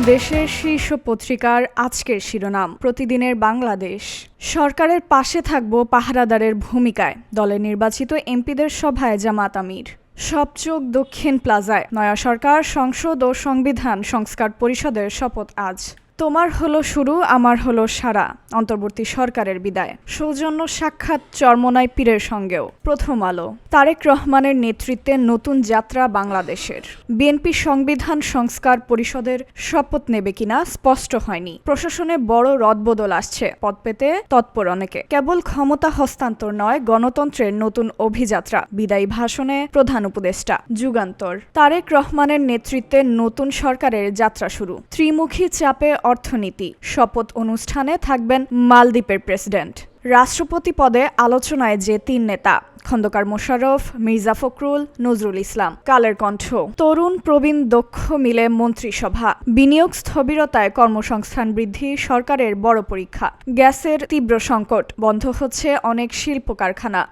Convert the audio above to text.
দেশের শীর্ষ পত্রিকার আজকের শিরোনাম প্রতিদিনের বাংলাদেশ। সরকারের পাশে থাকব পাহারাদারের ভূমিকায়, দলের নির্বাচিত এমপিদের সভায় জামাত আমির। সব চোখ দক্ষিণ প্লাজায়। নয়া সরকার, সংসদ ও সংবিধান সংস্কার পরিষদের শপথ আজ। তোমার হলো শুরু, আমার হলো সারা। অন্তর্বর্তী সরকারের বিদায়। সৌজন্য সাক্ষাৎ চরমোনাই পীরের সঙ্গেও। প্রথম আলো। তারেক রহমানের নেতৃত্বে নতুন যাত্রা বাংলাদেশের। বিএনপি সংবিধান সংস্কার পরিষদের শপথ নেবে কিনা স্পষ্ট হয়নি। প্রশাসনে বড় রদবদল আসছে, পদ পেতে তৎপর অনেকে। কেবল ক্ষমতা হস্তান্তর নয়, গণতন্ত্রের নতুন অভিযাত্রা। বিদায়ী ভাষণে প্রধান উপদেষ্টা। যুগান্তর। তারেক রহমানের নেতৃত্বে নতুন সরকারের যাত্রা শুরু। ত্রিমুখী চাপে অর্থনীতি। শপথ অনুষ্ঠানে থাকবেন মালদ্বীপের প্রেসিডেন্ট। রাষ্ট্রপতি পদে আলোচনায় যে তিন নেতা, খন্দকার মোশাররফ, মির্জা ফখরুল, নজরুল ইসলাম। কালের কণ্ঠ। তরুণ প্রবীণ দক্ষ মিলে মন্ত্রিসভা। বিনিয়োগ স্থবিরতায় কর্মসংস্থান বৃদ্ধি সরকারের বড় পরীক্ষা। গ্যাসের তীব্র সংকট, বন্ধ হচ্ছে অনেক শিল্প কারখানা।